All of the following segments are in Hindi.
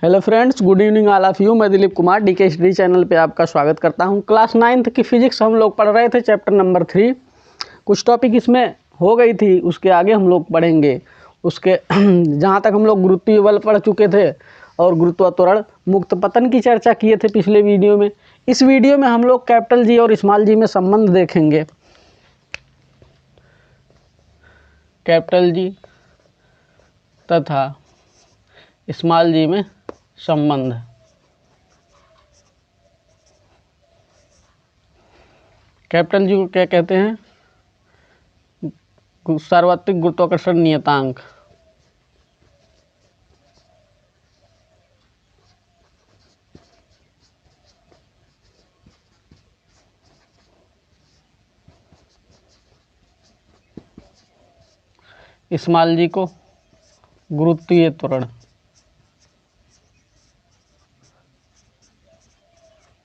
Hello friends, good evening all of you. मैं Dilip Kumar DK study channel पे आपका स्वागत करता हूं। क्लास 9th की फिजिक्स हम लोग पढ़ रहे थे, चैप्टर नंबर 3। कुछ टॉपिक इसमें हो गई थी, उसके आगे हम लोग पढ़ेंगे। उसके जहां तक हम लोग गुरुत्वीय बल पढ़ चुके थे और गुरुत्वात्वरण मुक्त पतन की चर्चा किए थे पिछले वीडियो में। इस वीडियो में हम लोग कैपिटल जी और स्मॉल जी में संबंध देखेंगे। कैपिटल जी तथा स्मॉल जी में संबंध। कैपिटल जी को क्या कहते हैं? सार्वत्रिक गुरुत्वाकर्षण नियतांक। स्मॉल जी को गुरुत्वीय त्वरण।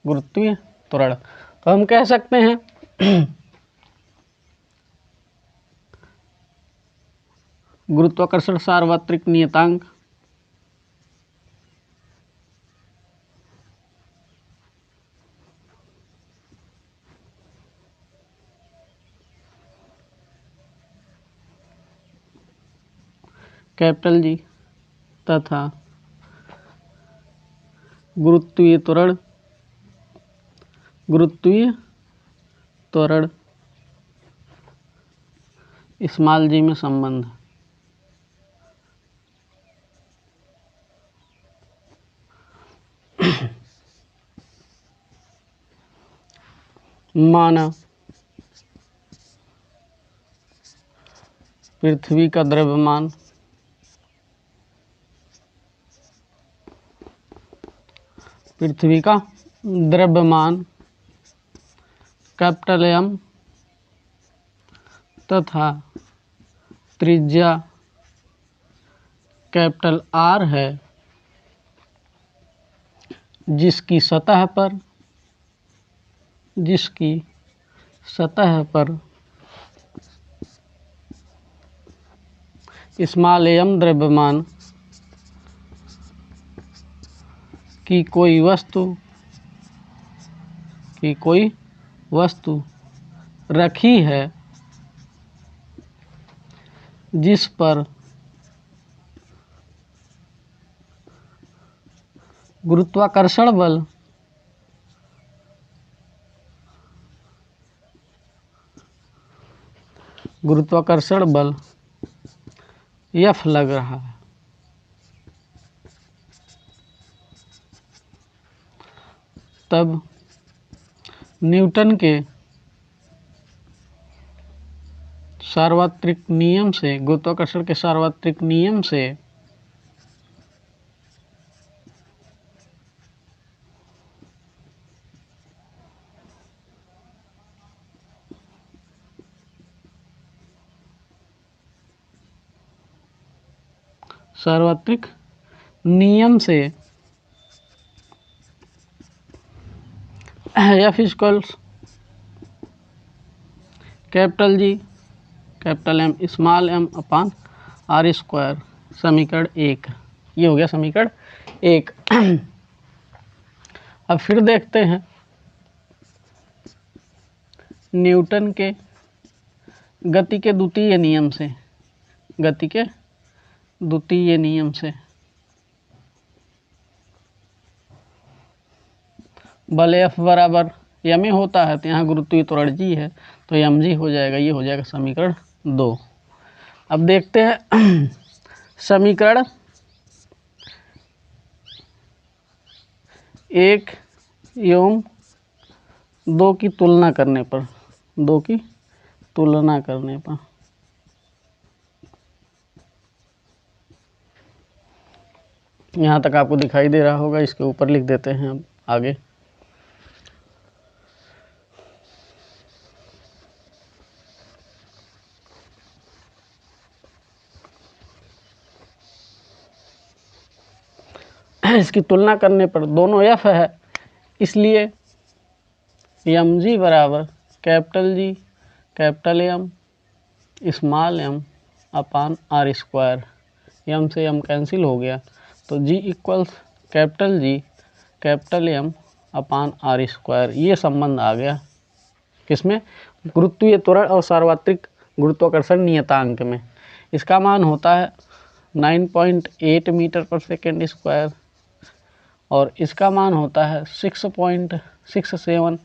गुरुत्वीय त्वरण तो हम कह सकते हैं गुरुत्वाकर्षण सार्वत्रिक नियतांक कैपिटल जी तथा गुरुत्वीय त्वरण स्मॉल जी में संबंध। माना पृथ्वी का द्रव्यमान कैपिटल एम तथा त्रिज्या कैपिटल आर है, जिसकी सतह पर स्मॉल एम द्रव्यमान की कोई वस्तु रखी है, जिस पर गुरुत्वाकर्षण बल F लग रहा है। तब न्यूटन के सार्वत्रिक नियम से, गुरुत्वाकर्षण के सार्वत्रिक नियम से F equals capital G capital M small M upon R square. समीकरण 1 ये हो गया समीकरण 1। अब फिर देखते हैं न्यूटन के गति के द्वितीय नियम से बल F बराबर m होता है, तो यहाँ गुरुत्वीय त्वरण g है, तो mg हो जाएगा। ये हो जाएगा समीकरण 2। अब देखते हैं समीकरण 1 एवं 2 की तुलना करने पर यहाँ तक आपको दिखाई दे रहा होगा। इसके ऊपर लिख देते हैं अब आगे। इसकी तुलना करने पर दोनों F है, इसलिए mg बराबर capital G capital M small m upon R square. m से m कैंसिल हो गया, तो g equals capital G capital M upon r², ये संबंध आ गया किसमें, गुरुत्वीय त्वरण और सार्वत्रिक गुरुत्वाकर्षण नियतांक में। इसका मान होता है 9.8 मीटर पर सेकेंड स्क्वायर और इसका मान होता है 6.67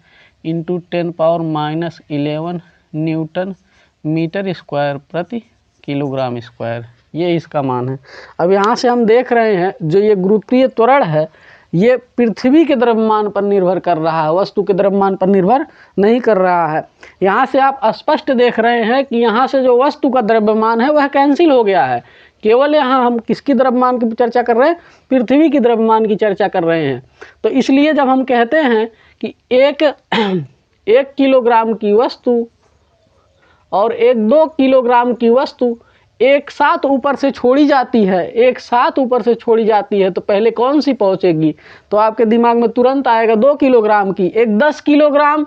इंटू 10⁻⁻11 न्यूटन मीटर स्क्वायर प्रति किलोग्राम स्क्वायर, ये इसका मान है। अब यहाँ से हम देख रहे हैं जो ये गुरुत्वीय त्वरण है ये पृथ्वी के द्रव्यमान पर निर्भर कर रहा है, वस्तु के द्रव्यमान पर निर्भर नहीं कर रहा है। यहाँ से आप स्पष्ट देख रहे हैं कि यहाँ से जो वस्तु का द्रव्यमान है वह कैंसिल हो गया है, केवल यहाँ हम किसकी द्रव्यमान की चर्चा कर रहे हैं, पृथ्वी की द्रव्यमान की चर्चा कर रहे हैं। तो इसलिए जब हम कहते हैं कि एक किलोग्राम की वस्तु और 2 किलोग्राम की वस्तु एक साथ ऊपर से छोड़ी जाती है, एक साथ ऊपर से छोड़ी जाती है, तो पहले कौन सी पहुंचेगी, तो आपके दिमाग में तुरंत आएगा 2 किलोग्राम की। एक 10 किलोग्राम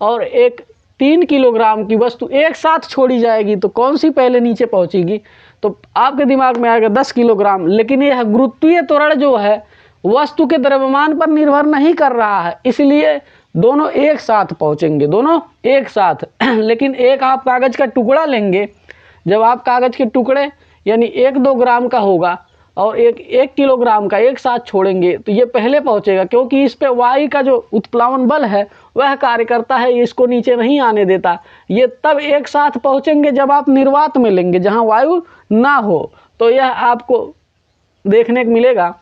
और एक 3 किलोग्राम की वस्तु एक साथ छोड़ी जाएगी तो कौन सी पहले नीचे पहुंचेगी, तो आपके दिमाग में आएगा 10 किलोग्राम। लेकिन यह गुरुत्वीय त्वरण जो है वस्तु के द्रव्यमान पर निर्भर नहीं कर रहा है, इसलिए दोनों एक साथ पहुंचेंगे, दोनों एक साथ। लेकिन एक आप कागज़ का टुकड़ा लेंगे, जब आप कागज़ के टुकड़े यानी 1-2 ग्राम का होगा और 1 किलोग्राम का एक साथ छोड़ेंगे तो ये पहले पहुंचेगा, क्योंकि इस पे वायु का जो उत्प्लावन बल है वह कार्य करता है, इसको नीचे नहीं आने देता। ये तब एक साथ पहुंचेंगे जब आप निर्वात में लेंगे जहां वायु ना हो। तो यह आपको देखने को मिलेगा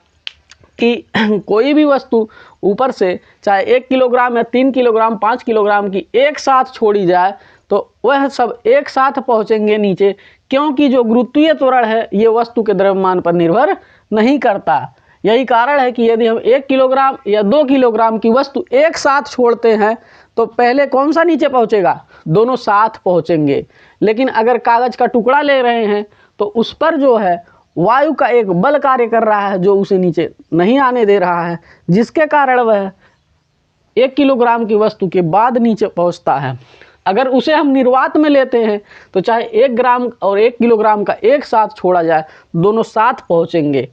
कि कोई भी वस्तु ऊपर से चाहे 1 किलोग्राम या 3 किलोग्राम 5 किलोग्राम की एक साथ छोड़ी जाए तो वह सब एक साथ पहुंचेंगे नीचे, क्योंकि जो गुरुत्वीय त्वरण है ये वस्तु के द्रव्यमान पर निर्भर नहीं करता। यही कारण है कि यदि हम 1 किलोग्राम या 2 किलोग्राम की वस्तु एक साथ छोड़ते हैं तो पहले कौन सा नीचे पहुंचेगा, दोनों साथ पहुंचेंगे। लेकिन अगर कागज़ का टुकड़ा ले रहे हैं तो उस पर जो है वायु का एक बल कार्य कर रहा है जो उसे नीचे नहीं आने दे रहा है, जिसके कारण वह 1 किलोग्राम की वस्तु के बाद नीचे पहुंचता है। अगर उसे हम निर्वात में लेते हैं तो चाहे 1 ग्राम और 1 किलोग्राम का एक साथ छोड़ा जाए दोनों साथ पहुंचेंगे।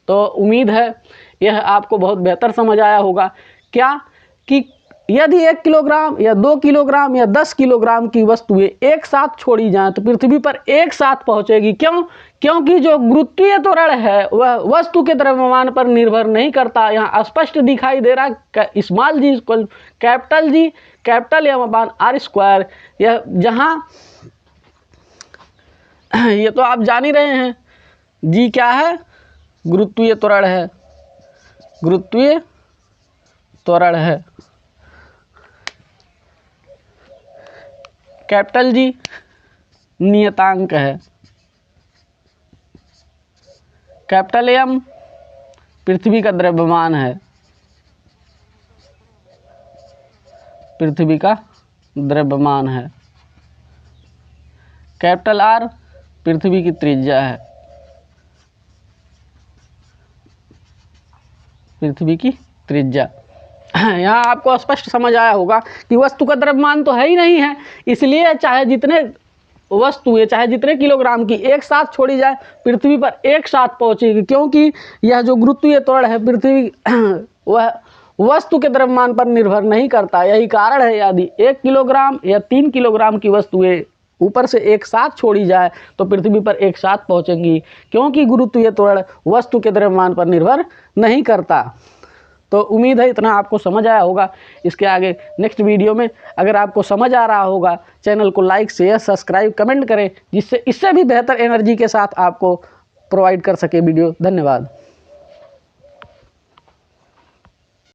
तो उम्मीद है यह आपको बहुत बेहतर समझ आया होगा क्या कि यदि 1 किलोग्राम या 2 किलोग्राम या 10 किलोग्राम की वस्तुएं एक साथ छोड़ी जाएं तो पृथ्वी पर एक साथ पहुंचेगी। क्यों? क्योंकि जो गुरुत्वीय त्वरण है वह वस्तु के द्रव्यमान पर निर्भर नहीं करता। यहाँ स्पष्ट दिखाई दे रहा है small g equal capital M upon r²। यह जहाँ ये तो आप जान ही रहे हैं g क्या है, गुरुत्वीय त्वरण है, गुरुत्वीय त्वरण है। कैपिटल G नियतांक है, कैपिटल M पृथ्वी का द्रव्यमान है, पृथ्वी का द्रव्यमान है, कैपिटल R पृथ्वी की त्रिज्या है, पृथ्वी की त्रिज्या। यहाँ आपको स्पष्ट समझ आया होगा कि वस्तु का द्रव्यमान तो है ही नहीं है, इसलिए चाहे जितने वस्तुएं चाहे जितने किलोग्राम की एक साथ छोड़ी जाए पृथ्वी पर एक साथ पहुंचेगी, क्योंकि यह जो गुरुत्वीय त्वरण है पृथ्वी वह वस्तु के द्रव्यमान पर निर्भर नहीं करता। यही कारण है यदि 1 किलोग्राम या 3 किलोग्राम की वस्तुएं ऊपर से एक साथ छोड़ी जाए तो पृथ्वी पर एक साथ पहुंचेंगी, क्योंकि गुरुत्वीय त्वरण वस्तु के द्रव्यमान पर निर्भर नहीं करता। तो उम्मीद है इतना आपको समझ आया होगा। इसके आगे नेक्स्ट वीडियो में अगर आपको समझ आ रहा होगा चैनल को लाइक शेयर सब्सक्राइब कमेंट करें, जिससे इससे भी बेहतर एनर्जी के साथ आपको प्रोवाइड कर सके वीडियो। धन्यवाद।